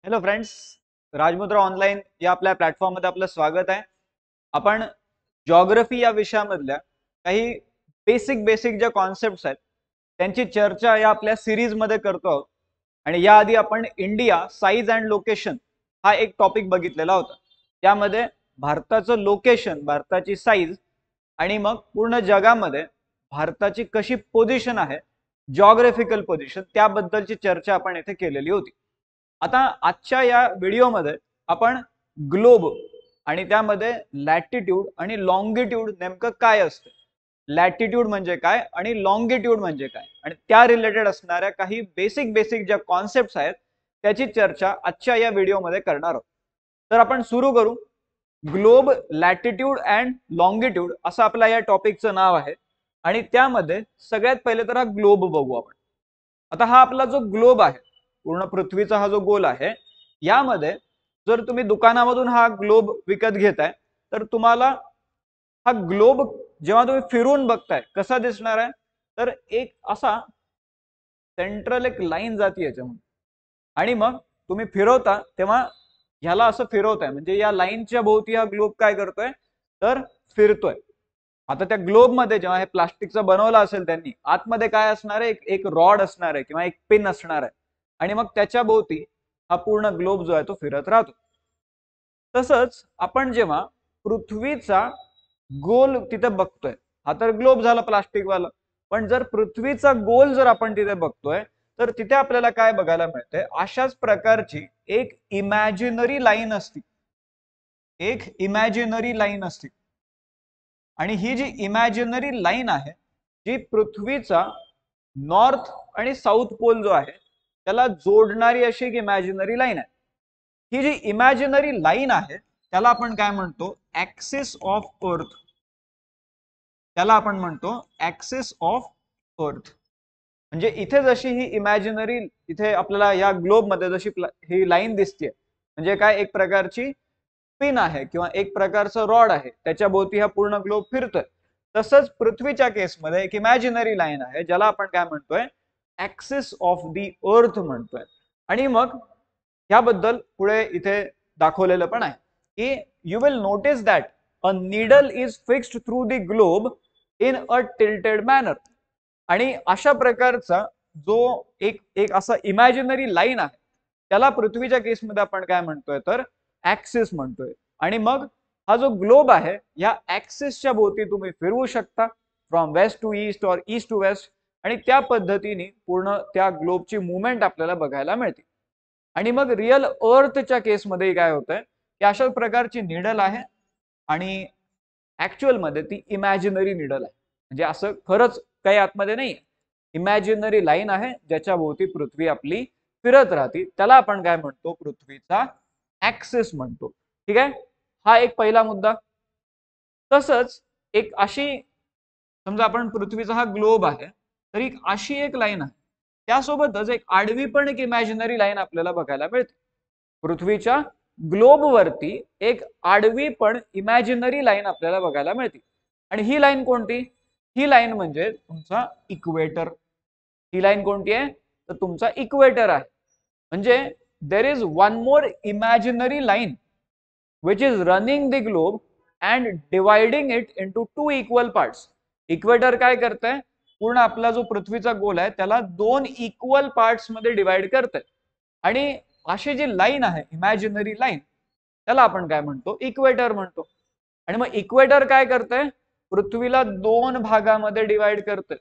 Hello friends, राजमुद्रा online या आपल्या प्लॅटफॉर्ममध्ये आपलं स्वागत आहे. आपण जॉग्रफी या विषयामधल्या काही बेसिक बेसिक ज्या कॉन्सेप्ट्स आहेत त्यांची चर्चा या आपल्या सिरीजमध्ये करतो आहोत. आणि याआधी आपण इंडिया साईज अँड लोकेशन हा एक टॉपिक बघितलेला होता. त्यामध्ये भारताचं लोकेशन, भारताची साईज आणि मग पूर्ण जगामध्ये भारताची कशी पोझिशन आहे, जॉग्राफिकल पोझिशन, त्याबद्दलची चर्चा आपण येथे केलेली होती. आता आजच्या या व्हिडिओमध्ये आपण ग्लोब आणि त्यामध्ये लॅटिट्यूड आणि लॉंगिट्यूड नेमकं काय असतं, लॅटिट्यूड म्हणजे काय आणि लॉंगिट्यूड म्हणजे काय, आणि त्या रिलेटेड असणाऱ्या काही बेसिक बेसिक ज्या कॉन्सेप्ट्स आहेत त्याची चर्चा आजच्या या व्हिडिओमध्ये करणार आहोत. तर आपण सुरू करू. ग्लोब, लॅटिट्यूड अँड लॉंगिट्यूड असं आपल्या या टॉपिकचं नाव आहे. आणि त्यामध्ये सगळ्यात पहिले तर हा ग्लोब बघू आपण. आता हा आपला जो ग्लोब आहे, पूर्ण पृथ्वीचा हा जो गोल आहे, यामध्ये जर तुम्ही दुकानामधून हा ग्लोब विकत घेताय तर तुम्हाला हा ग्लोब जेव्हा तुम्ही फिरून बघताय कसा दिसणार आहे, तर एक असा सेंट्रल एक लाईन जाते याच्यामध्ये. आणि मग तुम्ही फिरवता तेव्हा ह्याला असं फिरवताय, म्हणजे या लाईनच्या भोवती हा ग्लोब काय करतोय तर फिरतोय. आता त्या ग्लोब मध्ये जेव्हा हे प्लास्टिकचं बनवलं असेल त्यांनी, आतमध्ये काय असणार आहे, एक रॉड असणार आहे किंवा एक पिन असणार आहे. आणि मग त्याच्या भोवती हा पूर्ण ग्लोब जो आहे तो फिरत राहतो. तसंच आपण जेव्हा पृथ्वीचा गोल तिथे बघतोय, हा तर ग्लोब झाला प्लास्टिक वाला, पण जर पृथ्वीचा गोल जर आपण तिथे बघतोय तर तिथे आपल्याला काय बघायला मिळते, अशाच प्रकारची एक इमॅजिनरी लाईन असते. एक इमॅजिनरी लाईन असते. आणि ही जी इमॅजिनरी लाईन आहे, जी पृथ्वीचा नॉर्थ आणि साऊथ पोल जो आहे त्याला जोडणारी अशी एक इमॅजिनरी लाईन आहे. ही जी इमॅजिनरी लाईन आहे त्याला आपण काय म्हणतो, ऍक्सिस ऑफ अर्थ. त्याला आपण म्हणतो ऍक्सिस ऑफ अर्थ. म्हणजे इथे जशी ही इमॅजिनरी, इथे आपल्याला या ग्लोब मध्ये जशी ही लाईन दिसते, म्हणजे काय, एक प्रकारची पिन आहे किंवा एक प्रकारचं रॉड आहे, त्याच्या भोवती हा पूर्ण ग्लोब फिरतोय. तसंच पृथ्वीच्या केसमध्ये एक इमॅजिनरी लाईन आहे ज्याला आपण काय म्हणतोय, ऍक्सिस ऑफ दी अर्थ म्हणतोय. आणि मग याबद्दल पुढे इथे दाखवलेलं पण आहे की you will notice that a needle is fixed through the globe in a tilted manner. आणि अशा प्रकारचा जो एक एक असा इमॅजिनरी लाईन आहे त्याला पृथ्वीच्या केसमध्ये आपण काय म्हणतोय तर ऍक्सिस म्हणतोय. आणि मग हा जो ग्लोब आहे या ऍक्सिसच्या भोवती तुम्ही फिरवू शकता, फ्रॉम वेस्ट टू ईस्ट और ईस्ट टू वेस्ट. आणि त्या पद्धतीने पूर्ण त्या ग्लोबची मुवमेंट आपल्याला बघायला मिळते. आणि मग रिअल अर्थच्या केसमध्ये काय होतंय की अशा प्रकारची निडल आहे आणि ऍक्च्युअल मध्ये ती इमॅजिनरी निडल आहे. म्हणजे असं खरंच काही आतमध्ये नाही, इमॅजिनरी लाईन आहे ज्याच्या भोवती पृथ्वी आपली फिरत राहते. त्याला आपण काय म्हणतो, पृथ्वीचा ऍक्सिस म्हणतो. ठीक आहे, हा एक पहिला मुद्दा. तसंच एक अशी, समजा आपण पृथ्वीचा हा ग्लोब आहे तर एक अशी एक लाईन आहे, त्यासोबतच एक आडवी पण एक इमॅजिनरी लाईन आपल्याला बघायला मिळते. पृथ्वीच्या ग्लोब वरती एक आडवी पण इमॅजिनरी लाईन आपल्याला बघायला मिळते. आणि ही लाईन कोणती, ही लाईन म्हणजे तुमचा इक्वेटर. ही लाईन कोणती आहे तर तुमचा इक्वेटर आहे. म्हणजे there is one more imaginary line which is running the globe and dividing it into two equal parts. Equator काय करतंय, पूर्ण आपला जो पृथ्वीचा गोल आहे त्याला दोन इक्वल पार्ट्स मध्ये डिवाइड करतंय. आणि अशी जी लाईन आहे इमॅजिनरी लाईन त्याला आपण काय म्हणतो, इक्वेटर म्हणतो. आणि मग इक्वेटर काय करतंय, पृथ्वीला दोन भागामध्ये डिवाइड करतंय.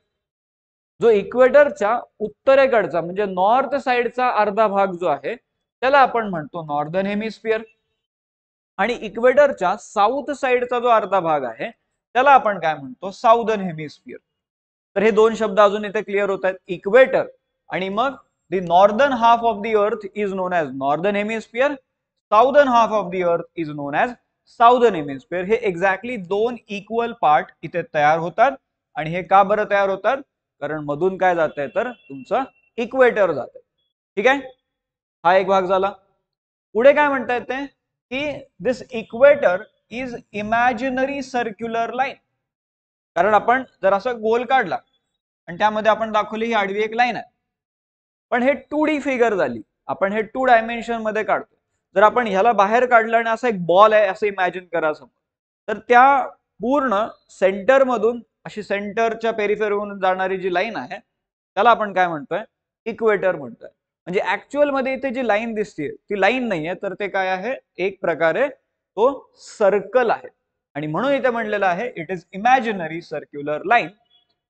जो इक्वेटरच्या उत्तरेकडचा म्हणजे नॉर्थ साइडचा अर्धा भाग जो आहे त्याला आपण म्हणतो नॉर्दर्न हेमिस्फिअर. आणि इक्वेटरच्या साऊथ साइडचा जो अर्धा भाग आहे त्याला आपण काय म्हणतो, साऊदर्न हेमिस्फिअर. तर हे दोन शब्द अजून इथे क्लिअर होत आहेत, इक्वेटर आणि मग the northern half of the earth is known as northern hemisphere, southern half of the earth is known as southern hemisphere. हे एक्झॅक्टली दोन इक्वल पार्ट इथे तयार होतात. आणि हे का बरं तयार होतात, कारण मधून काय जात आहे तर तुमचं इक्वेटर जात आहे. ठीक आहे, हा एक भाग झाला. पुढे काय म्हणता येते की this equator is imaginary circular line. कारण आपण जर असं गोल काढला आणि त्यामध्ये आपण दाखवली ही आडवी एक लाईन आहे, पण हे 2D फिगर झाली. आपण हे 2 डायमेन्शन मध्ये काढतो. जर आपण ह्याला बाहेर काढलं आणि असा एक बॉल आहे असं इमॅजिन करा समोर, तर त्या पूर्ण सेंटर मधून अशी सेंटरच्या पेरिफेरीवरून जाणारी जी लाईन आहे त्याला आपण काय म्हणतोय, इक्वेटर म्हणतोय. म्हणजे ऍक्च्युअल मध्ये इथे जी लाईन दिसते ती लाईन नाहीये, तर ते काय आहे, एक प्रकारे तो सर्कल आहे. आणि म्हणून इथे म्हणलेलं आहे it is imaginary circular line.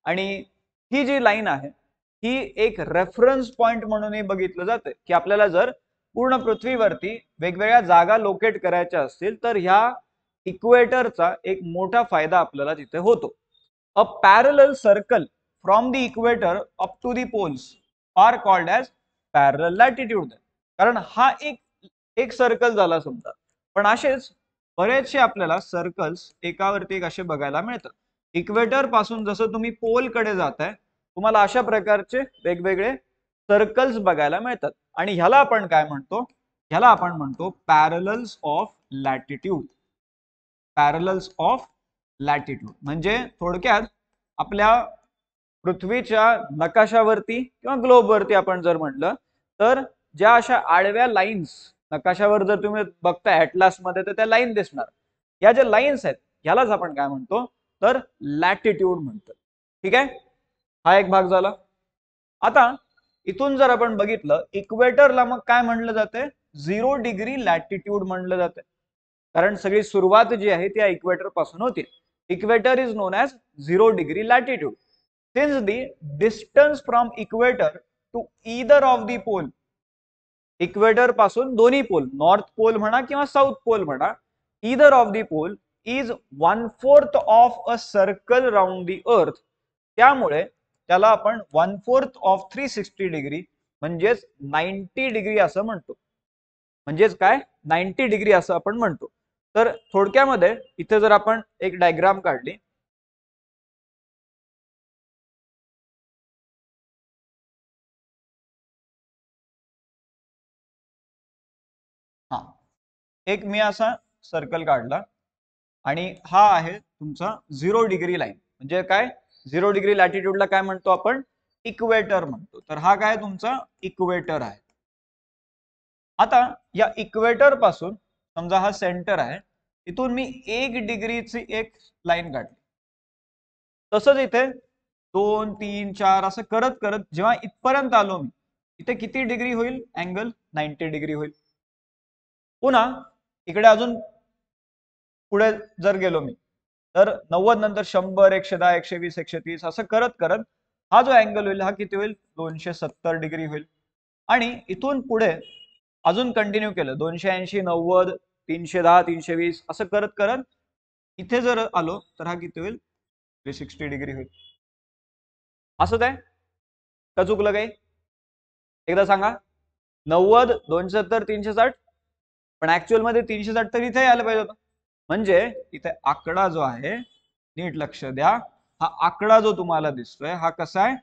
आणि ही जी लाईन आहे ही एक रेफरन्स पॉइंट म्हणूनही बघितलं जातं की आपल्याला जर पूर्ण पृथ्वीवरती वेगवेगळ्या जागा लोकेट करायच्या असतील तर ह्या इक्वेटरचा एक मोठा फायदा आपल्याला तिथे होतो. A parallel circle from the equator up to the poles are called as parallel latitude. कारण हा एक सर्कल झाला समजा, पण असेच बरेचसे आपल्याला सर्कल्स एकावरती एक असे बघायला मिळतात. इक्वेटर पासून जसं तुम्ही पोल कडे जाताय तुम्हाला अशा प्रकारचे वेगवेगळे सर्कल्स बघायला मिळतात. आणि ह्याला आपण काय म्हणतो, ह्याला आपण म्हणतो पॅरलल्स ऑफ लॅटिट्यूड. पॅरलल्स ऑफ लॅटिट्यूड म्हणजे थोडक्यात आपल्या पृथ्वीच्या नकाशावरती किंवा ग्लोबवरती आपण जर म्हटलं तर ज्या अशा आडव्या लाईन्स नकाशावर जर तुम्ही बघताय ॲटलास मध्ये तर त्या लाईन दिसणार. या ज्या लाईन्स आहेत ह्यालाच आपण काय म्हणतो, तर लॅटिट्यूड म्हणतो. ठीक आहे, हा एक भाग झाला. आता इथून जर आपण बघितलं इक्वेटरला मग काय म्हणलं जाते, 0 डिग्री लॅटिट्यूड म्हणलं जाते. कारण सगळी सुरुवात जी आहे ती इक्वेटर पासून होती. Equator is known as 0 degree latitude. Since the distance from equator to either of the pole, equator पासून दोन्ही पोल नॉर्थ पोल म्हणा किंवा साऊथ पोल म्हणा, either of the pole is 1/4 of a circle round the earth. त्यामुळे त्याला आपण 1/4 of 360 degree म्हणजेच 90 degree असं म्हणतो. म्हणजेच काय, 90 डिग्री असं आपण म्हणतो. तर थोडक्यामध्ये इथे जर आपण एक डायग्राम काढली, हा एक मी असा सर्कल काढला आणि हा आहे तुमचा 0 डिग्री लाईन. म्हणजे काय, 0 डिग्री लॅटिट्यूडला काय म्हणतो आपण, इक्वेटर म्हणतो. तर हा काय तुमचा इक्वेटर आहे. आता या इक्वेटर पासून समजा हा सेंटर आहे, इथून मी 1 डिग्रीची एक लाईन काढली. तसंच इथे 2, 3, 4 असं करत करत जेव्हा इथपर्यंत आलो मी, इथे किती डिग्री होईल अँगल, 90 डिग्री होईल. पुन्हा इकडे अजून पुढे जर गेलो मी तर 90 नंतर 100, 110, 120, 130 असं करत करत हा जो अँगल होईल हा किती होईल, 270 डिग्री होईल. आणि इथून पुढे अजून कंटिन्यू केलं 280, 90, 310, 320 असं करत करत इथे जर आलो तर हा किती होईल, 360 डिग्री होईल. असं आहे का, चुकलं काही, एकदा सांगा. 90, 270, 360, पण ऍक्च्युअल मध्ये 360 तर इथे आलं पाहिजे होतं. म्हणजे इथे आकडा जो आहे, नीट लक्ष द्या, हा आकडा जो तुम्हाला दिसतोय हा कसा आहे,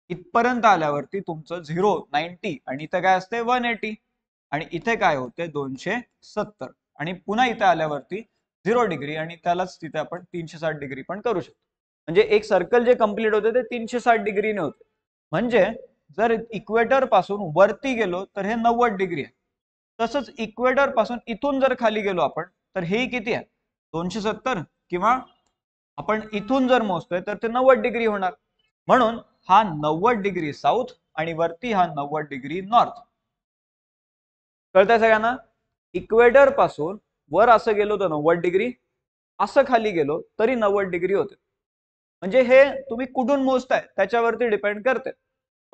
इथपर्यंत आल्यावरती तुमचं 0, 90 आणि इथे काय असते 180 आणि इथे काय होते 270 आणि पुन्हा इथे आल्यावरती 0 डिग्री आणि त्यालाच तिथे आपण 360 डिग्री पण करू शकतो. म्हणजे एक सर्कल जे कंप्लीट होते ते 360 डिग्रीने होते. म्हणजे जर इक्वेटर पासून वरती गेलो तर हे 90 डिग्री आहे. तसंच इक्वेटर पासून इथून जर खाली गेलो आपण तर हे किती आहे, 270, किंवा आपण इथून जर मोजतोय तर ते 90 डिग्री होणार. म्हणून हा 90 डिग्री साऊथ आणि वरती हा 90 डिग्री नॉर्थ. कळतंय सगळ्यांना. इक्वेटर पासून वर असं गेलो तर 90 डिग्री, असं खाली गेलो तरी 90 डिग्री होते. म्हणजे हे तुम्ही कुठून मोजताय त्याच्यावरती डिपेंड करते.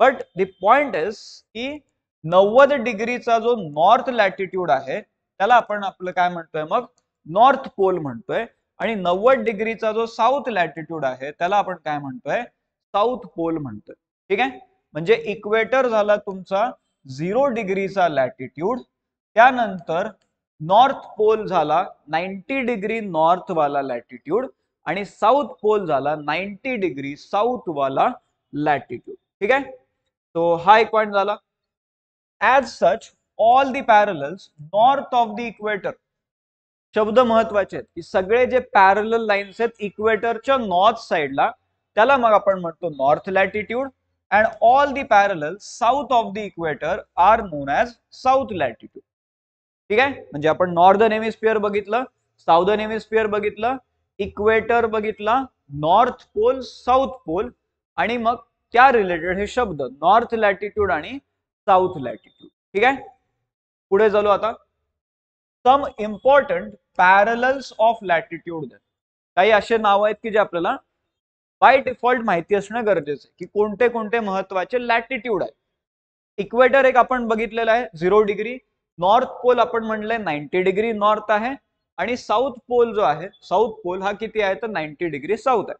बट द पॉइंट इज की 90 डिग्रीचा जो नॉर्थ लॅटिट्यूड आहे त्याला आपण आपलं काय म्हणतोय मग, नॉर्थ पोल म्हणतोय. आणि 90 डिग्रीचा जो साऊथ लॅटिट्यूड आहे त्याला आपण काय म्हणतोय, साऊथ पोल म्हणतोय. ठीक आहे. म्हणजे इक्वेटर झाला तुमचा 0 डिग्रीचा लॅटिट्यूड, त्यानंतर नॉर्थ पोल झाला 90 डिग्री नॉर्थ वाला लॅटिट्यूड आणि साऊथ पोल झाला 90 डिग्री साऊथ वाला लॅटिट्यूड. ठीक आहे. तो हा एक पॉइंट झाला. As such all the parallels north of the equator, शब्द महत्वाचे आहेत की सगळे जे पॅरलल लाईन्स आहेत इक्वेटरच्या नॉर्थ साइडला त्याला मग आपण म्हणतो north latitude and all the parallels south of the equator are known as south latitude. ठीक आहे, म्हणजे आपण नॉर्दर्न हेमिस्फिअर बघितलं, साऊदर्न हेमिस्फिअर बघितलं, इक्वेटर बघितला, नॉर्थ पोल, साऊथ पोल, आणि मग त्या रिलेटेड हे शब्द नॉर्थ लॅटिट्यूड आणि साऊथ लॅटिट्यूड. ठीक आहे, पुढे चालू आता. Some important parallels of latitude. काही असे नाव आहेत की जे आपल्याला बाय डिफॉल्ट माहिती असणं गरजेचं आहे की कोणते कोणते महत्वाचे लॅटिट्यूड आहे. इक्वेटर एक आपण बघितलेलं आहे 0 डिग्री, नॉर्थ पोल आपण म्हणलंय 90 डिग्री नॉर्थ आहे, आणि साऊथ पोल जो आहे, साऊथ पोल हा किती आहे तर 90 डिग्री साऊथ आहे.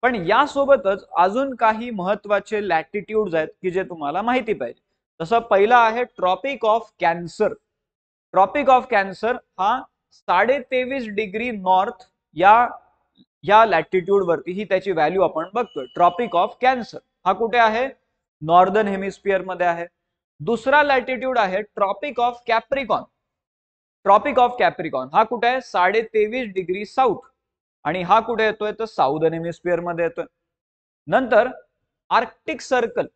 पण यासोबतच अजून काही महत्वाचे लॅटिट्यूड्स आहेत की जे तुम्हाला माहिती पाहिजे. तसं पहिला आहे tropic of cancer. Tropic of cancer हा 23.5 डिग्री नॉर्थ या लॅटिट्यूड वरती ही त्याची व्हॅल्यू आपण बघतोय. ट्रॉपिक ऑफ कॅन्सर हा कुठे आहे, नॉर्दर्न हेमिस्फिअर मध्ये आहे. दुसरा लॅटिट्यूड आहे ट्रॉपिक ऑफ कॅप्रिकॉन. ट्रॉपिक ऑफ कॅप्रिकॉन हा कुठे आहे 23.5 डिग्री साऊथ, आणि हा कुठे येतोय तर साऊदर्न हेमिस्फिअर मध्ये येतोय. नंतर आर्क्टिक सर्कल.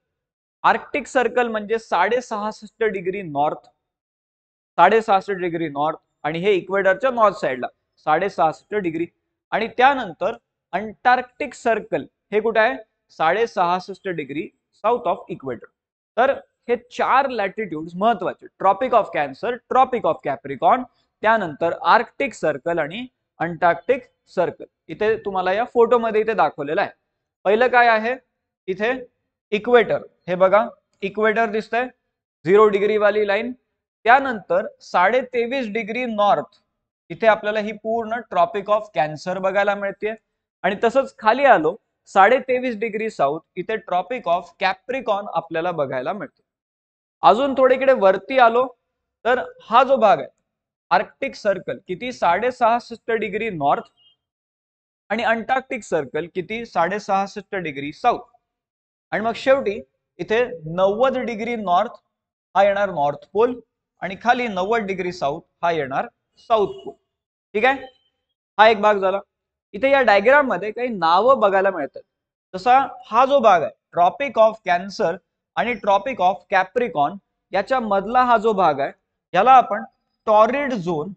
आर्क्टिक सर्कल म्हणजे 66.5 डिग्री नॉर्थ, 66 डिग्री नॉर्थ, आणि हे इक्वेटरच्या नॉर्थ साइडला 66 डिग्री. आणि त्यानंतर अंटार्क्टिक सर्कल हे कुठे आहे 66 डिग्री साऊथ ऑफ इक्वेटर. तर हे 4 लॅटिट्यूड्स महत्वाचे, tropic of cancer, tropic of capricorn, त्यानंतर आर्क्टिक सर्कल आणि अंटार्क्टिक सर्कल. इथे तुम्हाला या फोटोमध्ये इथे दाखवलेलं आहे. पहिलं काय आहे इथे इक्वेटर, हे बघा इक्वेटर दिसतंय 0 डिग्री वाली लाईन. त्यानंतर 23.5 डिग्री नॉर्थ, इथे आपल्याला ही पूर्ण ट्रॉपिक ऑफ कॅन्सर बघायला मिळते. आणि तसंच खाली आलो 23.5 डिग्री साऊथ, इथे ट्रॉपिक ऑफ कॅप्रिकॉन आपल्याला बघायला मिळते. अजून थोडे इकडे वरती आलो तर हा जो भाग आहे आर्क्टिक सर्कल किती 66 डिग्री नॉर्थ, आणि अंटार्क्टिक सर्कल किती 66 डिग्री साऊथ. आणि मग शेवटी इथे 90 डिग्री नॉर्थ हा येणार नॉर्थ पोल, आणि खाली 90 डिग्री साऊथ हा येणार साऊथ पोल. ठीक आहे, हा एक भाग झाला. इथे या डायग्राम मध्ये काही नावं बघायला मिळतात. तसा हा जो भाग आहे ट्रॉपिक ऑफ कॅन्सर आणि ट्रॉपिक ऑफ कॅप्रिकॉन याच्या मधला हा जो भाग आहे याला आपण टॉरिड झोन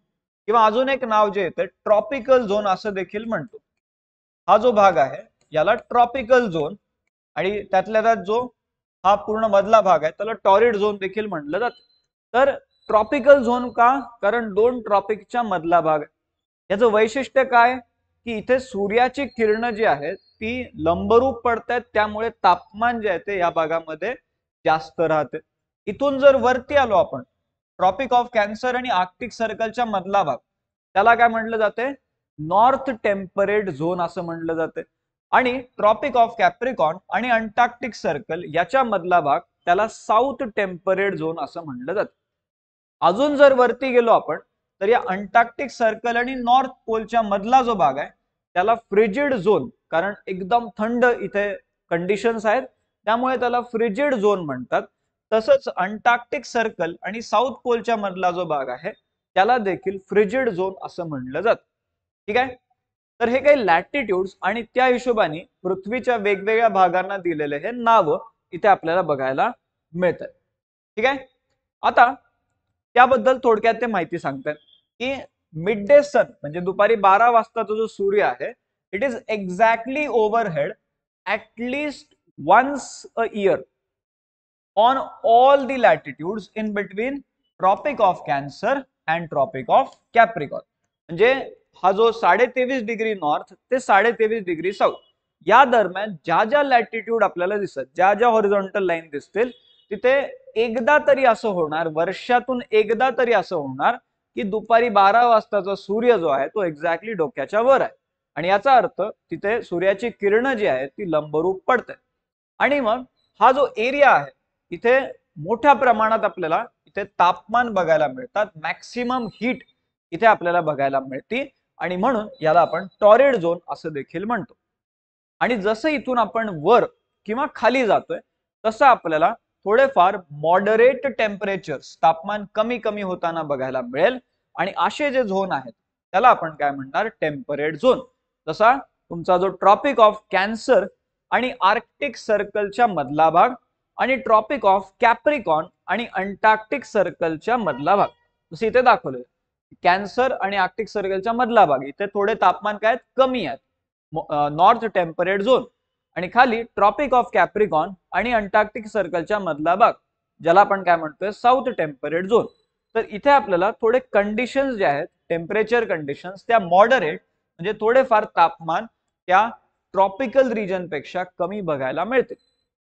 किंवा अजून एक नाव जे येते ट्रॉपिकल झोन असं देखील म्हणतो. हा जो भाग आहे याला ट्रॉपिकल झोन, आणि त्यातल्या त्यात जो हा पूर्ण मधला भाग आहे त्याला टॉरिड झोन देखील म्हटलं जातं. तर ट्रॉपिकल झोन का, कारण 2 ट्रॉपिकच्या मधला भाग आहे. याचं वैशिष्ट्य काय की इथे सूर्याची किरण जी आहे ती लंबरूप पडतात, त्यामुळे तापमान जे आहे ते या भागामध्ये जास्त राहते. इथून जर वरती आलो आपण ट्रॉपिक ऑफ कॅन्सर आणि आर्क्टिक सर्कलच्या मधला भाग, त्याला काय म्हटलं जाते नॉर्थ टेम्परेट झोन असं म्हटलं जाते. आणि ट्रॉपिक ऑफ कॅप्रिकॉन आणि अंटार्क्टिक सर्कल याच्या मधला भाग त्याला साऊथ टेम्परेट झोन असं म्हटलं जातं. अजून जर वरती गेलो आपण तर या अंटार्क्टिक सर्कल आणि नॉर्थ पोलच्या मधला जो भाग आहे त्याला फ्रिजिड झोन, कारण एकदम थंड इथे कंडिशन्स आहेत त्यामुळे त्याला फ्रिजिड झोन म्हणतात. तसंच अंटार्क्टिक सर्कल आणि साऊथ पोलच्या मधला जो भाग आहे त्याला देखील फ्रिजिड झोन असं म्हटलं जातं. ठीक आहे, तर हे काही लॅटिट्यूड्स आणि त्या हिशोबाने पृथ्वीच्या वेगवेगळ्या भागांना दिलेले हे नाव इथे आपल्याला बघायला मिळतात. ठीक आहे, आता त्याबद्दल थोडक्यात ते माहिती सांगतात की मिड डे सन म्हणजे दुपारी 12 वाजताचा जो सूर्य आहे it is exactly overhead at least once a year on all the latitudes in between tropic of cancer and tropic of capricorn. म्हणजे हा जो 23.5 डिग्री नॉर्थ ते 23.5 डिग्री साऊथ या दरम्यान ज्या ज्या लॅटिट्यूड आपल्याला दिसत, ज्या ज्या हॉरिझॉन्टल लाईन दिसतील तिथे एकदा तरी असं होणार, वर्षातून एकदा तरी असं होणार की दुपारी 12 वाजताचा सूर्य जो आहे तो एक्झॅक्टली डोक्याच्या वर आहे, आणि याचा अर्थ तिथे सूर्याची किरण जी आहे ती लंबरूप पडते. आणि मग हा जो एरिया आहे इथे मोठ्या प्रमाणात आपल्याला इथे तापमान बघायला मिळतात, मॅक्सिमम हीट इथे आपल्याला बघायला मिळते, आणि म्हणून याला आपण टॉरिड झोन असं देखील म्हणतो. आणि जसं इथून आपण वर किंवा खाली जातोय तसं आपल्याला थोडेफार मॉडरेट टेम्परेचर्स, तापमान कमी कमी होताना बघायला मिळेल, आणि असे जे झोन आहेत त्याला आपण काय म्हणणार टेम्परेट झोन. जसा तुमचा जो ट्रॉपिक ऑफ कॅन्सर आणि आर्क्टिक सर्कलच्या मधला भाग आणि ट्रॉपिक ऑफ कॅप्रिकॉन आणि अंटार्क्टिक सर्कलच्या मधला भाग. जसं इथे दाखवलं कॅन्सर आणि आर्क्टिक सर्कलच्या मधला भाग, इथे थोडे तापमान काय कमी आहेत, नॉर्थ टेम्परेट झोन, आणि खाली ट्रॉपिक ऑफ कॅप्रिकॉन आणि अंटार्क्टिक सर्कलच्या मधला भाग ज्याला आपण काय म्हणतोय साऊथ टेम्परेट झोन. तर इथे आपल्याला थोडे कंडिशन्स जे आहेत टेम्परेचर कंडिशन्स त्या मॉडरेट म्हणजे थोडेफार तापमान त्या ट्रॉपिकल रिजन पेक्षा कमी बघायला मिळते.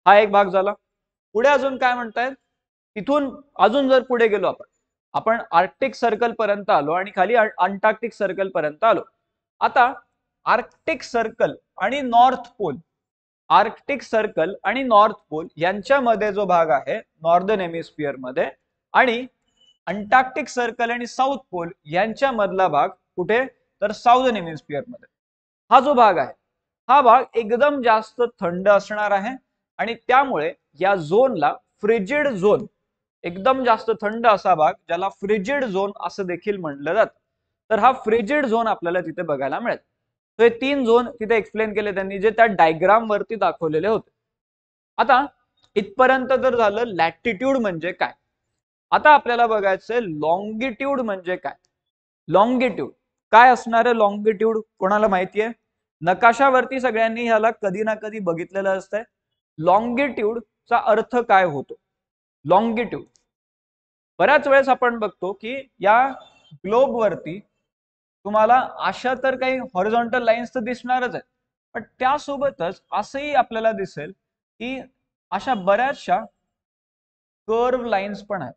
हा एक भाग झाला. पुढे अजून काय म्हणतायत, तिथून अजून जर पुढे गेलो आपण आर्क्टिक सर्कल पर्यंत आलो आणि खाली अंटार्क्टिक सर्कल पर्यंत आलो. आता आर्क्टिक सर्कल आणि नॉर्थ पोल, आर्क्टिक सर्कल आणि नॉर्थ पोल यांच्यामध्ये जो भाग आहे नॉर्दर्न हेमिस्फिअर मध्ये आणि अंटार्क्टिक सर्कल आणि साऊथ पोल यांच्या मधला भाग कुठे तर साऊदर्न हेमिस्फिअर मध्ये. हा जो भाग आहे हा भाग एकदम जास्त थंड असणार आहे आणि त्यामुळे या झोनला फ्रिजिड झोन, एकदम जास्त थंड असा भाग ज्याला फ्रिजिड झोन असं देखील म्हणलं जातं. तर हा फ्रिजिड झोन आपल्याला तिथे बघायला मिळेल. हे 3 झोन तिथे एक्सप्लेन केले त्यांनी जे त्या डायग्राम वरती दाखवलेले होते. आता इथपर्यंत तर झालं लॅटिट्यूड म्हणजे काय. आता आपल्याला बघायचंय लॉंगिट्यूड म्हणजे काय. लॉंगिट्यूड काय असणार आहे, लॉंगिट्यूड कोणाला माहिती आहे? नकाशावरती सगळ्यांनी ह्याला कधी ना कधी बघितलेलं असतंय. लॉंगिट्यूड चा अर्थ काय होतो? लॉंगिट्यूड बऱ्याच वेळेस आपण बघतो की या ग्लोब वरती तुम्हाला अशा तर काही हॉरिझॉन्टल लाईन्स तर दिसणारच आहेत, पण त्यासोबतच असंही आपल्याला दिसेल की अशा बऱ्याचशा कर्व लाईन्स पण आहेत.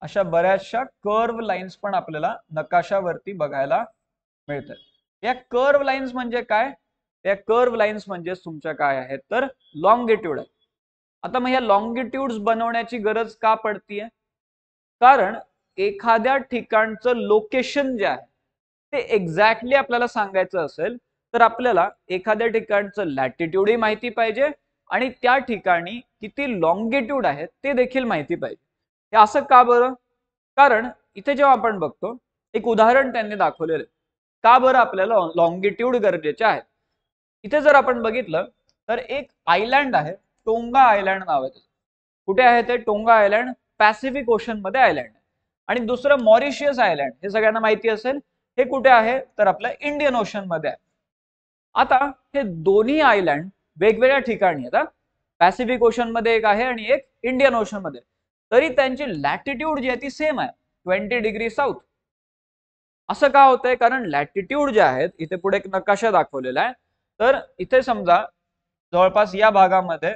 अशा बऱ्याचशा कर्व लाईन्स पण आपल्याला नकाशावरती बघायला मिळतात. या कर्व लाईन्स म्हणजे काय? या कर्व लाईन्स म्हणजे तुमच्या काय आहेत तर लॉंगिट्यूड आहे. आता मग या लॉंगिट्यूड्स बनवण्याची गरज का पडतीये? कारण एखाद्या ठिकाणचं लोकेशन जे आहे ते एक्झॅक्टली आपल्याला सांगायचं असेल तर आपल्याला एखाद्या ठिकाणचं लॅटिट्यूडही माहिती पाहिजे आणि त्या ठिकाणी किती लॉंगिट्यूड आहे ते देखील माहिती पाहिजे. हे असं का बरं? कारण इथे जेव्हा आपण बघतो एक उदाहरण त्यांनी दाखवलेलं आहे का बरं आपल्याला लॉंगिट्यूड गरजेचे आहेत. इथे जर आपण बघितलं तर एक आयलँड आहे, टोंगा आयलँड नाव आहे. कुठे आहे ते टोंगा आयलँड? पॅसिफिक ओशन मध्ये आयलँड आहे. आणि दुसरं मॉरिशियस आयलँड हे सगळ्यांना माहिती असेल, हे कुठे आहे तर आपल्या इंडियन ओशन मध्ये आहे. आता हे दोन्ही आयलँड वेगवेगळ्या ठिकाणी आहेत. पॅसिफिक ओशन मध्ये एक आहे आणि एक इंडियन ओशन मध्ये, तरी त्यांची लॅटिट्यूड जी आहे ती सेम आहे 20 डिग्री साऊथ. असं का होतंय? कारण लॅटिट्यूड जे आहेत इथे पुढे एक नकाशा दाखवलेला आहे. तर इथे समजा जवळपास या भागामध्ये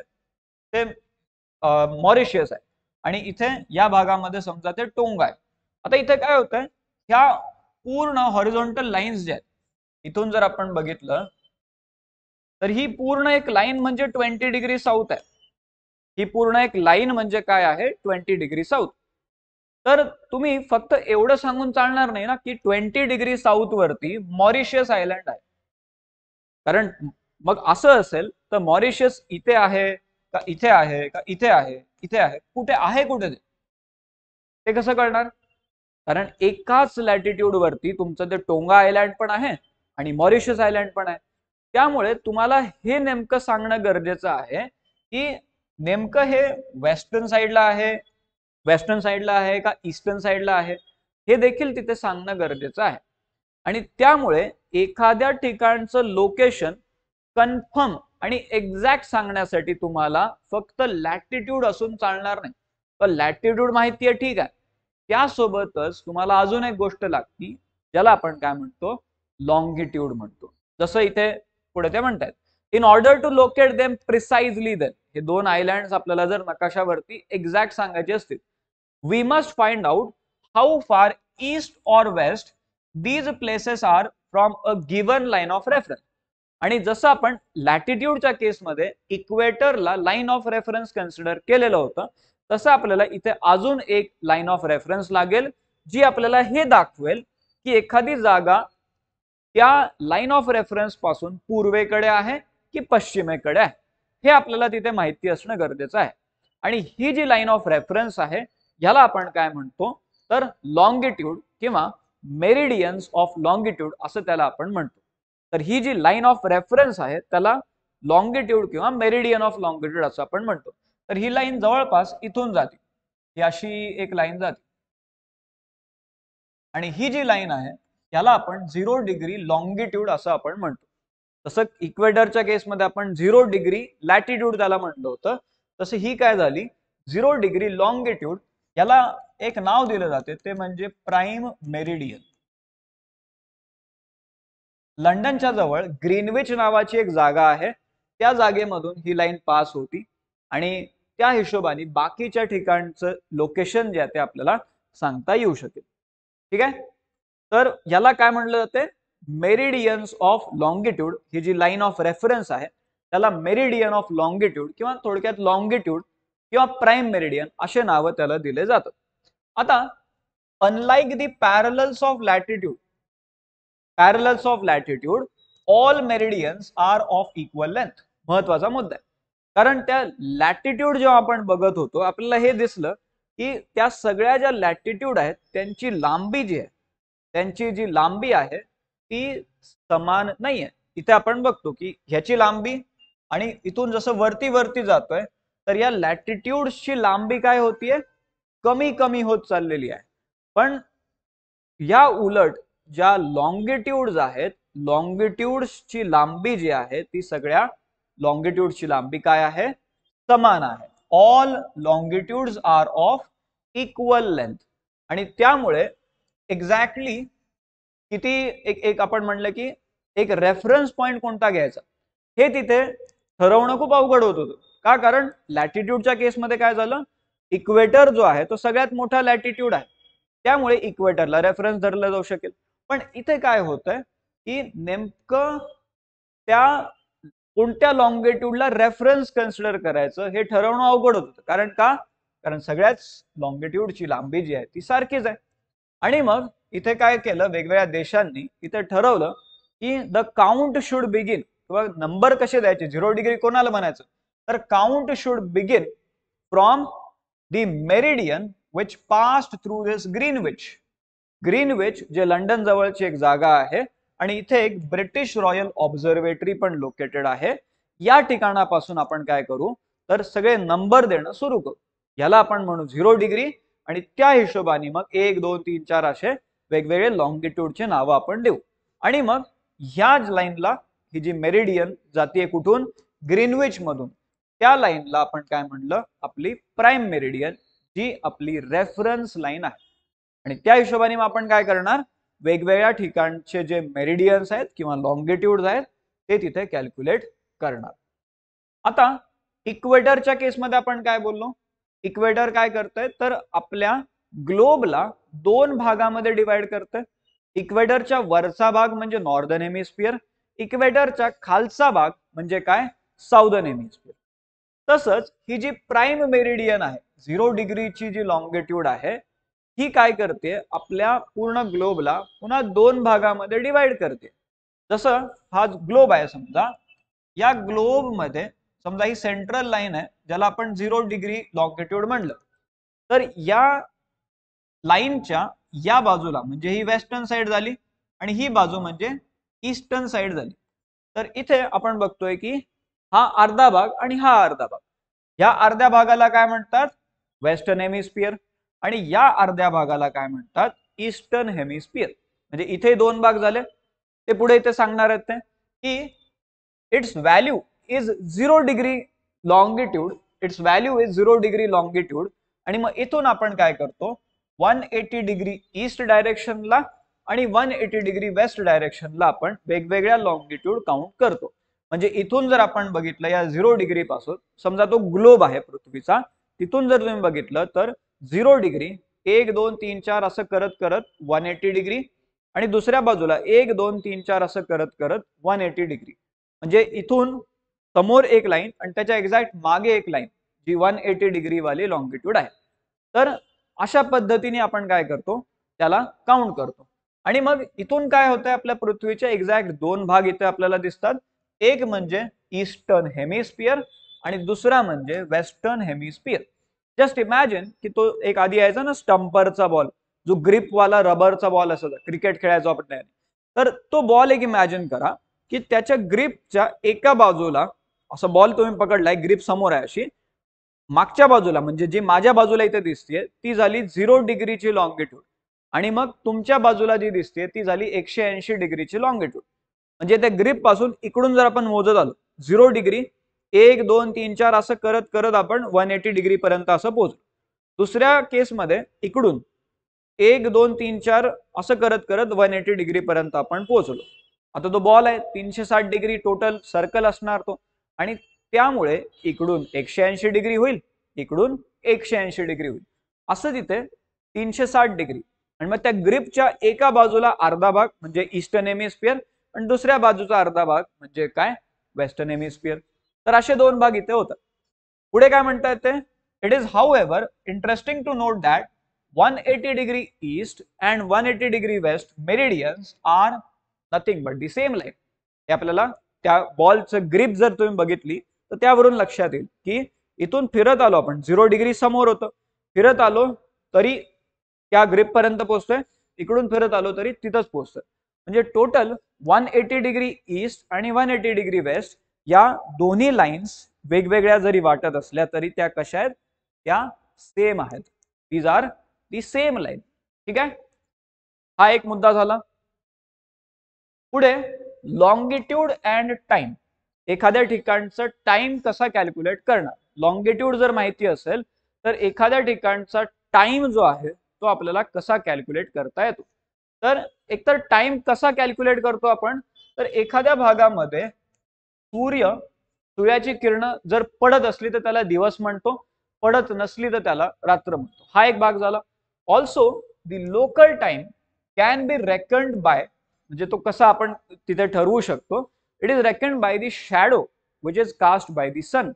ते मॉरिशियस आहे आणि इथे या भागामध्ये समजा ते टोंगा आहे. आता इथे काय होतंय, ह्या पूर्ण हॉरिझॉन्टल लाईन्स जे आहेत इथून जर आपण बघितलं तर ही पूर्ण एक लाईन म्हणजे 20 डिग्री साऊथ आहे. ही पूर्ण एक लाईन म्हणजे काय आहे 20 डिग्री साऊथ. तर तुम्ही फक्त एवढं सांगून चालणार नाही ना की 20 डिग्री साऊथ वरती मॉरिशियस आयलँड आहे. कारण मग असं असेल तर मॉरिशियस इथे आहे का इथे आहे का इथे आहे इथे आहे, कुठे आहे कुठे ते कसं कळणार? कारण एकाच लॅटिट्यूड वरती तुमचं ते टोंगा आयलँड पण आहे आणि मॉरिशियस आयलँड पण आहे. त्यामुळे तुम्हाला हे नेमकं सांगणं गरजेचं आहे की नेमकं हे वेस्टर्न साईडला आहे, वेस्टर्न साईडला आहे का ईस्टर्न साईडला आहे, हे देखील तिथे सांगणं गरजेचं आहे. आणि त्यामुळे एखाद्या ठिकाणचं लोकेशन कन्फर्म आणि एक्झॅक्ट सांगण्यासाठी तुम्हाला फक्त लॅटिट्यूड असून चालणार नाही. तर लॅटिट्यूड माहिती आहे ठीक आहे, त्यासोबतच तुम्हाला अजून एक गोष्ट लागती ज्याला आपण काय म्हणतो लॉंगिट्यूड म्हणतो. जसं इथे पुढे ते म्हणतात in order to locate them precisely, then हे दोन आयलँड्स आपल्याला जर नकाशावरती एक्झॅक्ट सांगायचे असतील, we must find out how far east or west these places are from a given line of reference. आणि जसं आपण लॅटिट्यूडच्या केसमध्ये इक्वेटरला लाईन ऑफ रेफरन्स कन्सिडर केलेलं होतं, तसं आपल्याला इथे अजून एक लाईन ऑफ रेफरन्स लागेल जी आपल्याला हे दाखवेल की एखादी जागा त्या लाईन ऑफ रेफरन्स पासून पूर्वेकडे आहे की पश्चिमेकडे आहे, हे आपल्याला तिथे माहिती असणं गरजेचं आहे. आणि ही जी लाईन ऑफ रेफरन्स आहे याला आपण काय म्हणतो तर लॉंगिट्यूड किंवा मेरिडियन्स ऑफ लॉंगिट्यूड असं त्याला आपण म्हणतो. तर ही जी लाईन ऑफ रेफरन्स आहे त्याला लॉंगिट्यूड किंवा मेरिडियन ऑफ लॉंगिट्यूड असं आपण म्हणतो. तर ही लाईन जवळपास इथून जाते, ही अशी एक लाईन जाते आणि ही जी लाईन आहे याला आपण 0 डिग्री लॉंगिट्यूड असं आपण म्हणतो. तसं इक्वेटरच्या केसमध्ये आपण 0 डिग्री लॅटिट्यूड त्याला म्हटलं होतं, तसं ही काय झाली 0 डिग्री लॉंगिट्यूड. याला एक नाव दिलं जाते ते म्हणजे प्राइम मेरिडियन. लंडनच्या जवळ ग्रीनविच नावाची एक जागा आहे, त्या जागेमधून ही लाईन पास होती आणि त्या हिशोबाने बाकीच्या ठिकाणचं लोकेशन जे आहे ते आपल्याला सांगता येऊ शकेल. ठीक आहे, तर याला काय म्हटलं जाते मेरिडियन्स ऑफ लॉंगिट्यूड. ही जी लाईन ऑफ रेफरन्स आहे त्याला मेरिडियन ऑफ लॉंगिट्यूड किंवा थोडक्यात लॉंगिट्यूड किंवा प्राइम मेरिडियन असे नाव त्याला दिले जातात. आता unlike the parallels of latitude, all meridians are of equal length. महत्वाचा मुद्दा आहे, कारण त्या लॅटिट्यूड जेव्हा आपण बघत होतो आपल्याला हे दिसलं की त्या सगळ्या ज्या लॅटिट्यूड आहेत त्यांची लांबी जी आहे, त्यांची जी लांबी आहे ती समान नाहीये. इथे आपण बघतो की ह्याची लांबी आणि इथून जसं वरती वरती जातोय तर या लॅटिट्यूडची लांबी काय होतीये, कमी कमी होत चाललेली आहे. पण या उलट ज्या लॉंगिट्यूड्स आहेत, लॉंगिट्यूड्सची लांबी जी आहे ती सगळ्या लॉंगिट्यूडची लांबी काय आहे, समान आहे. All longitudes are of equal length. आणि त्यामुळे एक्झॅक्टली किती एक आपण म्हणलं की एक रेफरन्स पॉइंट कोणता घ्यायचा हे तिथे ठरवणं खूप अवघड होत होतं. का, कारण लॅटिट्यूडच्या केसमध्ये काय झालं, इक्वेटर जो आहे तो सगळ्यात मोठा लॅटिट्यूड आहे, त्यामुळे इक्वेटरला रेफरन्स धरला जाऊ शकेल. पण इथे काय होतंय की नेमकं त्या कोणत्या लॉंगिट्यूडला रेफरन्स कन्सिडर करायचं हे ठरवणं अवघड होतं. कारण का, कारण सगळ्याच लॉंगिट्यूडची लांबी जी आहे ती सारखीच आहे. आणि मग इथे काय केलं, वेगवेगळ्या देशांनी इथे ठरवलं की द काउंट शुड बिगिन, किंवा नंबर कसे द्यायचे, 0 डिग्री कोणाला म्हणायचं, तर count should begin from the meridian which passed through this Greenwich. Greenwich जे लंडन जवळची एक जागा आहे आणि इथे एक ब्रिटिश रॉयल ऑब्झर्वेटरी पण लोकेटेड आहे. या ठिकाणापासून आपण काय करू तर सगळे नंबर देणं सुरू करू. याला आपण म्हणू 0 डिग्री आणि त्या हिशोबाने मग 1 2 3 4 असे वेगवेगळे लॉंगिट्यूडचे नाव आपण देऊ. आणि मग ह्या लाईनला, ही जी मेरिडियन जातीये कुठून, ग्रीनविच मधून, त्या लाईनला आपण काय म्हणलं, आपली प्राइम मेरिडियन, जी आपली रेफरन्स लाईन आहे. आणि त्या हिशोबाने मग आपण काय करणार, वेगवेगळ्या ठिकाणचे जे मेरिडियन्स आहेत किंवा लॉंगिट्यूड्स आहेत ते तिथे कॅल्क्युलेट करणार. आता इक्वेटरच्या केसमध्ये आपण काय बोललो, इक्वेटर काय करतंय तर आपल्या ग्लोबला 2 भागामध्ये डिवाइड करतंय. इक्वेटरच्या वरचा भाग म्हणजे नॉर्दर्न हेमिस्फियर, इक्वेटरच्या खालचा भाग म्हणजे काय, साऊदर्न हेमिस्फियर. तसंच ही जी प्राइम मेरिडियन आहे, 0 डिग्रीची जी लॉंगिट्यूड आहे, ही काय करते, आपल्या पूर्ण ग्लोबला पुन्हा 2 भागामध्ये डिवाइड करते. जसं हा ग्लोब आहे समजा, या ग्लोब मध्ये समजा ही सेंट्रल लाईन आहे ज्याला आपण 0 डिग्री लॉंगिट्यूड म्हणलं, तर या लाईनच्या या बाजूला म्हणजे ही वेस्टर्न साइड झाली आणि ही बाजू म्हणजे ईस्टर्न साइड झाली. तर इथे आपण बघतोय की हा अर्धा भाग आणि हा अर्धा भाग, या अर्ध्या भागाला काय म्हणतात, वेस्टर्न हेमिस्फियर, आणि या अर्ध्या भागाला काय म्हणतात, ईस्टर्न हेमिस्फियर. म्हणजे इथे 2 भाग झाले. ते पुढे इथे सांगणार आहेत ते की its value is 0 degree longitude, its value is 0 degree longitude. आणि मग इथून आपण काय करतो, 180 डिग्री ईस्ट डायरेक्शनला आणि 180 डिग्री वेस्ट डायरेक्शनला आपण वेगवेगळ्या लॉंगिट्यूड काउंट करतो. म्हणजे इथून जर आपण बघितलं या 0 डिग्री पासून, समजा तो ग्लोब आहे पृथ्वीचा, तिथून जर तुम्ही बघितलं तर 0 डिग्री 1 2 3 4 असं करत करत 180 डिग्री, आणि दुसऱ्या बाजूला 1 2 3 4 असं करत करत 180 डिग्री. म्हणजे इथून समोर एक लाईन आणि त्याच्या एक्झॅक्ट मागे एक लाईन जी 180 डिग्री वाली लॉंगिट्यूड आहे. तर अशा पद्धतीने आपण काय करतो, त्याला काउंट करतो. आणि मग इथून काय होतंय, आपल्या पृथ्वीचे एक्झॅक्ट 2 भाग इथे आपल्याला दिसतात. एक म्हणजे ईस्टर्न हेमिस्फियर आणि दुसरा म्हणजे वेस्टर्न हेमिस्फियर. जस्ट इमॅजिन की तो एक आधी यायचा ना स्टंपरचा बॉल, जो ग्रिप वाला रबरचा बॉल असायचा, क्रिकेट खेळायचो आपण. तर तो बॉल एक इमॅजिन करा की त्याच्या ग्रिपच्या एका बाजूला असा बॉल तुम्ही पकडलाय, ग्रिप समोर आहे अशी, मागच्या बाजूला म्हणजे जी माझ्या बाजूला इथे दिसतेय ती झाली 0 डिग्रीची लॉंगिट्यूड, आणि मग तुमच्या बाजूला जी दिसते ती झाली 180 डिग्रीची लॉंगिट्यूड. म्हणजे त्या ग्रिप पासून इकडून जर आपण मोजत आलो 0 डिग्री, 1 2 3 4 असं करत करत आपण 180 डिग्री पर्यंत असं पोहोचलो. दुसऱ्या केसमध्ये इकडून 1 2 3 4 असं करत करत 180 डिग्री पर्यंत आपण पोहोचलो. आता तो बॉल आहे 360 डिग्री टोटल सर्कल असणार तो, आणि त्यामुळे इकडून 180 डिग्री होईल, इकडून 180 डिग्री होईल, असं तिथे 360 डिग्री. आणि मग त्या ग्रिपच्या एका बाजूला अर्धा भाग म्हणजे ईस्टर्न हेमिस्फिअर आणि दुसऱ्या बाजूचा अर्धा भाग म्हणजे काय, वेस्टर्न हेमिस्फिअर. तर असे दोन भाग इथे होतात. पुढे काय म्हणतात ते, it is however interesting to note that 180 degree east and 180 degree west meridians are nothing but the same line. हे आपल्याला त्या बॉलचं ग्रिप जर तुम्ही बघितली तर त्यावरून लक्षात येईल की इथून फिरत आलो आपण, 0 डिग्री समोर होतं, फिरत आलो तरी त्या ग्रिप पर्यंत पोहोचतोय, इकडून फिरत आलो तरी तिथंच पोहोचतोय. म्हणजे टोटल 180 डिग्री ईस्ट आणि 180 डिग्री वेस्ट या दोन्ही लाईन्स वेगवेगळ्या जरी वाटत असल्या तरी त्या कशा आहेत, त्या सेम आहेत. These are the same line. ठीक आहे, हा एक मुद्दा झाला. पुढे लॉंगिट्यूड अँड टाइम. एखाद्या ठिकाणचं टाइम कसा कॅल्क्युलेट करणार. लॉंगिट्यूड जर माहिती असेल तर एखाद्या ठिकाणचा टाइम जो आहे तो आपल्याला कसा कॅल्क्युलेट करता येतो. तर एकतर टाइम कसा कॅल्क्युलेट करतो आपण, तर एखाद्या भागामध्ये सूर्याची किरण जर पडत असली तर त्याला दिवस म्हणतो, पडत नसली तर त्याला रात्र म्हणतो. हा एक भाग झाला. Also the local time can be reckoned by, म्हणजे तो कसा आपण तिथे ठरवू शकतो. It is reckoned by the shadow which is cast by the sun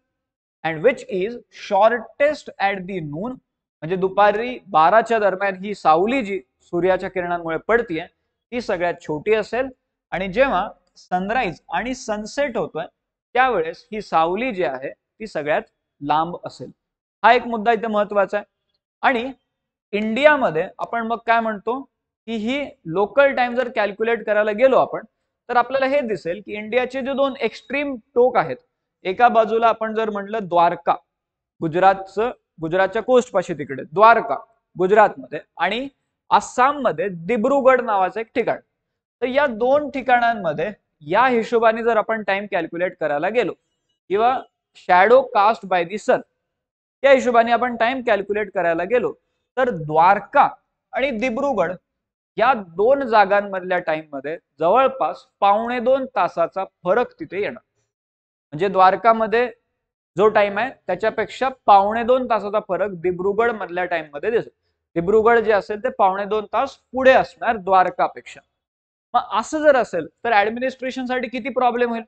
and which is shortest at the noon. म्हणजे दुपारी 12च्या दरम्यान ही सावली जी सूर्याच्या किरणांमुळे पडतीये ती सगळ्यात छोटी असेल, आणि जेव्हा सनराईज आणि सनसेट होतोय त्यावेळेस ही सावली जी आहे ती सगळ्यात लांब असेल. हा एक मुद्दा इथे महत्वाचा आहे. आणि इंडियामध्ये आपण मग काय म्हणतो की ही लोकल टाइम जर कॅल्क्युलेट करायला गेलो आपण तर आपल्याला हे दिसेल की इंडियाचे जे दोन एक्स्ट्रीम टोक आहेत, एका बाजूला आपण जर म्हटलं द्वारका, गुजरातच्या कोस्ट पाशी तिकडे द्वारका गुजरातमध्ये, आणि आसाममध्ये दिब्रुगड नावाचं एक ठिकाण. तर या दोन ठिकाणांमध्ये या हिशोबाने जर आपण टाइम कॅल्क्युलेट करायला गेलो किंवा शॅडो कास्ट बाय दी सन त्या हिशोबाने आपण टाइम कॅल्क्युलेट करायला गेलो तर द्वारका आणि दिब्रुगड या दोन जागांमधल्या टाइम मध्ये जवळपास 1.25 तासाचा फरक तिथे येणार. म्हणजे द्वारकामध्ये जो टाइम आहे त्याच्यापेक्षा 1.25 तासाचा फरक दिब्रुगड मधल्या टाइम मध्ये दिसेल. दिब्रुगड जे असेल ते 1.25 तास पुढे असणार द्वारकापेक्षा. मग असं जर असेल तर ऍडमिनिस्ट्रेशन साठी किती प्रॉब्लेम होईल.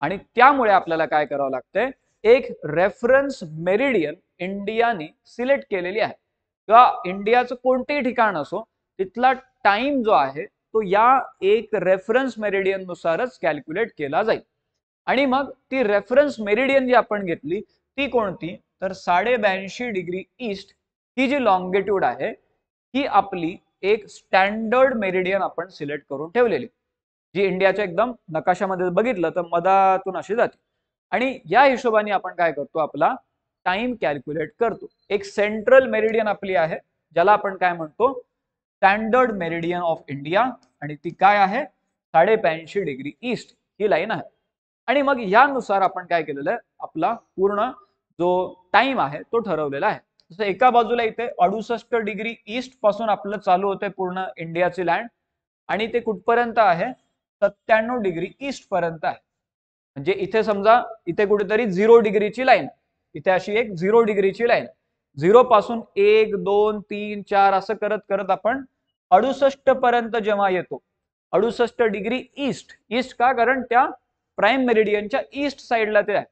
आणि त्यामुळे आपल्याला काय करावं लागतंय, एक रेफरन्स मेरिडियन इंडियाने सिलेक्ट केलेली आहे, किंवा इंडियाचं कोणतेही ठिकाण असो तिथला टाइम जो आहे तो या एक रेफरन्स मेरिडियन नुसारच कॅल्क्युलेट केला जाईल. आणि मग ती रेफरन्स मेरिडियन जी आपण घेतली ती कोणती, तर 82.5 डिग्री ईस्ट ही जी लॉंगिट्यूड आहे ही आपली एक स्टँडर्ड मेरिडियन आपण सिलेक्ट करून ठेवलेली, जी इंडियाच्या एकदम नकाशामध्ये बघितलं तर मधातून अशी जाते. आणि या हिशोबाने आपण काय करतो, आपला टाइम कॅल्क्युलेट करतो. एक सेंट्रल मेरिडियन आपली आहे ज्याला आपण काय म्हणतो, स्टँडर्ड मेरिडियन ऑफ इंडिया, आणि ती काय आहे 82.5 डिग्री ईस्ट ही लाईन आहे. आणि मग यानुसार आपण काय केलेलं आहे, आपला पूर्ण जो टाइम आहे तो ठरवलेला आहे. जसं एका बाजूला इथे 68 डिग्री ईस्ट पासून आपलं चालू होतंय पूर्ण इंडियाची लँड, आणि ते कुठपर्यंत आहे 97 डिग्री ईस्ट पर्यंत आहे. म्हणजे इथे समजा इथे कुठेतरी 0 डिग्रीची लाईन, इथे अशी एक 0 डिग्रीची लाईन, 0 पासून 1 2 3 4 असं करत करत आपण 68 पर्यंत जेव्हा येतो, 68 डिग्री ईस्ट. ईस्ट का, कारण त्या प्राइम मेरिडियनच्या ईस्ट साइडला ते आहे.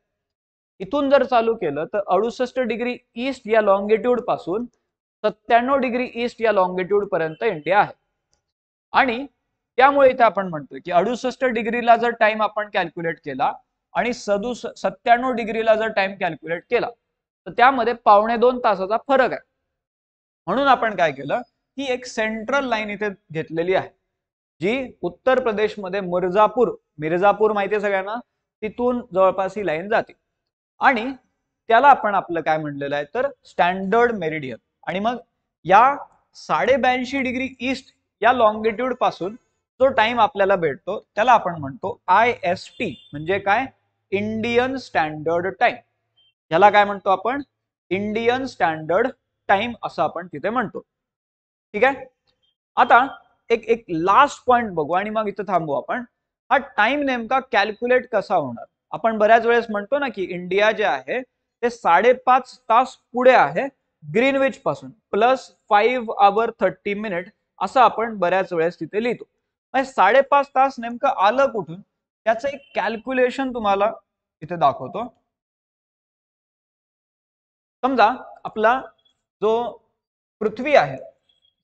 इथून जर चालू केलं तर 68 डिग्री ईस्ट या लॉंगिट्यूड पासून 97 डिग्री ईस्ट या लॉंगिट्यूड पर्यंत इंडिया आहे. आणि त्यामुळे इथे आपण म्हणतोय की 68 डिग्रीला जर टाइम आपण कॅल्क्युलेट केला आणि 97 डिग्रीला जर टाइम कॅल्क्युलेट केला तर त्यामध्ये 1.25 तासाचा फरक आहे. म्हणून आपण काय केलं, ही एक सेंट्रल लाईन इथे घेतलेली आहे जी उत्तर प्रदेशमध्ये मिर्जापूर माहिती आहे सगळ्यांना, तिथून जवळपास ही लाईन जाते आणि त्याला आपण आपलं काय म्हणलेलं आहे तर स्टँडर्ड मेरिडियन. आणि मग या 82.5 डिग्री ईस्ट या लॉंगिट्यूड पासून जो टाइम आपल्याला भेटतो त्याला आपण म्हणतो IST, म्हणजे काय, इंडियन स्टँडर्ड टाइम. याला काय म्हणतो आपण, इंडियन स्टँडर्ड टाइम असं आपण तिथे म्हणतो. ठीक आहे. आता एक एक लास्ट पॉइंट बघू आणि मग इथं थांबू आपण. हा टाइम नेमका कॅल्क्युलेट कसा होणार. आपण बऱ्याच वेळेस म्हणतो ना की इंडिया जे आहे ते 5.5 तास पुढे आहे ग्रीनविच पासून, प्लस 5 hours 30 minutes असं आपण बऱ्याच वेळेस तिथे लिहितो. 5.5 तास नेमकं आलं कुठून, त्याचं एक कॅल्क्युलेशन तुम्हाला इथे दाखवतो. समजा आपला जो पृथ्वी आहे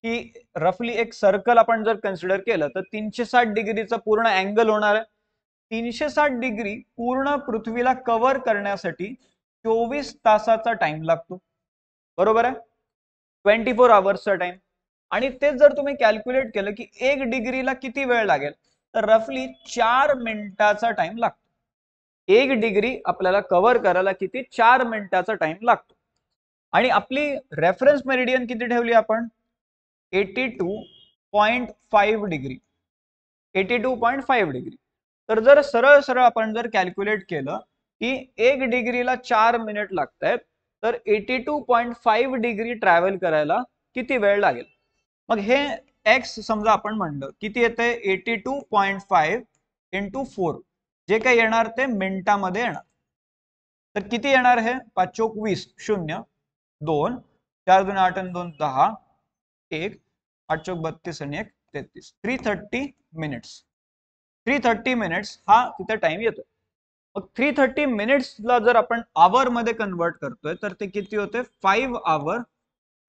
ही रफली एक सर्कल आपण जर कन्सिडर केलं तर 360 डिग्रीचा पूर्ण अँगल होणार आहे. 360 डिग्री पूर्ण पृथ्वीला कव्हर करण्यासाठी 24 तासाचा टाइम लागतो, बरोबर आहे, 24 hours टाइम. आणि ते जर तुम्ही कॅल्क्युलेट केलं की 1 डिग्रीला किती वेळ लागेल तर रफली 4 मिनिटाचा टाइम लागतो. 1 डिग्री आपल्याला कव्हर करायला किती, 4 मिनिटाचा टाइम लागतो. आणि आपली रेफरन्स मेरिडियन किती ठेवली आपण, 82.5 डिग्री. 82.5 डिग्री. तर जर सरळ सरळ आपण जर कॅल्क्युलेट केलं की 1 डिग्रीला 4 मिनिट लागत आहेत तर 82.5 डिग्री ट्रॅव्हल करायला किती वेळ लागेल. मग हे एक्स समजा आपण म्हणलं किती येते, 82.5 × 4, जे काही येणार ते मिनिटामध्ये येणार. तर किती येणार हे, 5 चोक 20, 0, 2, 4 2 8 2 10, 1, 8 चोक 32 आणि 1 33, 330 मिनिट्स. 330 मिनिट्स हा तिथे टाइम येतो. मग 330 मिनिट्सला जर आपण आवर मध्ये कन्वर्ट करतोय तर ते किती होते, 5 hours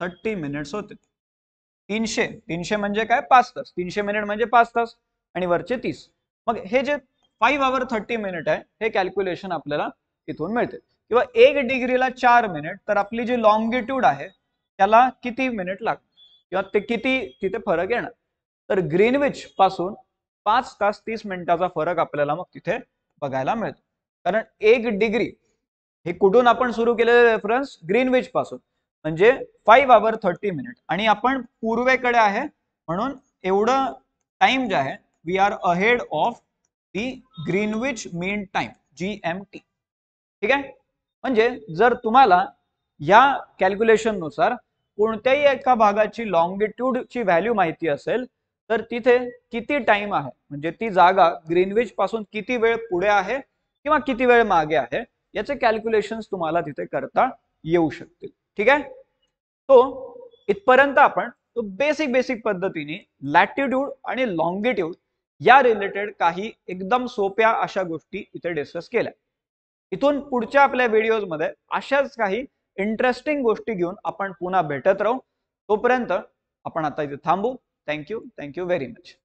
30 minutes होते. 300 म्हणजे काय, 5 तास. 300 मिनिट म्हणजे 5 तास आणि वरचे 30. मग हे जे 5 hours 30 minutes आहे हे कॅल्क्युलेशन आपल्याला इथून मिळते. किंवा 1 डिग्रीला 4 मिनिट तर आपली जी लॉंगिट्यूड आहे त्याला किती मिनिट लागतात किंवा ते किती तिथे फरक येणार. तर ग्रीनविच पासून 5 तास 30 मिनिटाचा फरक आपल्याला मग तिथे बघायला मिळतो. कारण 1 डिग्री हे कुठून आपण सुरू केलेले रेफरन्स, ग्रीनविच पासून, म्हणजे 5 hours 30 minutes. आणि आपण पूर्वेकडे आहे म्हणून एवढं टाइम जे आहे we are ahead of the Greenwich mean time, GMT. ठीक आहे. म्हणजे जर तुम्हाला या कॅल्क्युलेशन नुसार कोणत्याही एका भागाची लॉंगिट्यूडची व्हॅल्यू माहिती असेल तर तिथे किती टाइम आहे, म्हणजे ती जागा ग्रीनविच पासून किती वेळ पुढे आहे किंवा किती वेळ मागे आहे, याचे कॅल्क्युलेशन्स तुम्हाला तिथे करता येऊ शकतील. ठीक आहे. तो इथपर्यंत आपण तो बेसिक पद्धतीने लॅटिट्यूड आणि लॉंगिट्यूड या रिलेटेड काही एकदम सोप्या अशा गोष्टी इथे डिस्कस केल्या. इथून पुढच्या आपल्या व्हिडिओज मध्ये अशाच काही इंटरेस्टिंग गोष्टी घेऊन आपण पुन्हा भेटत राहू. तोपर्यंत आपण आता इथे थांबू. Thank you very much.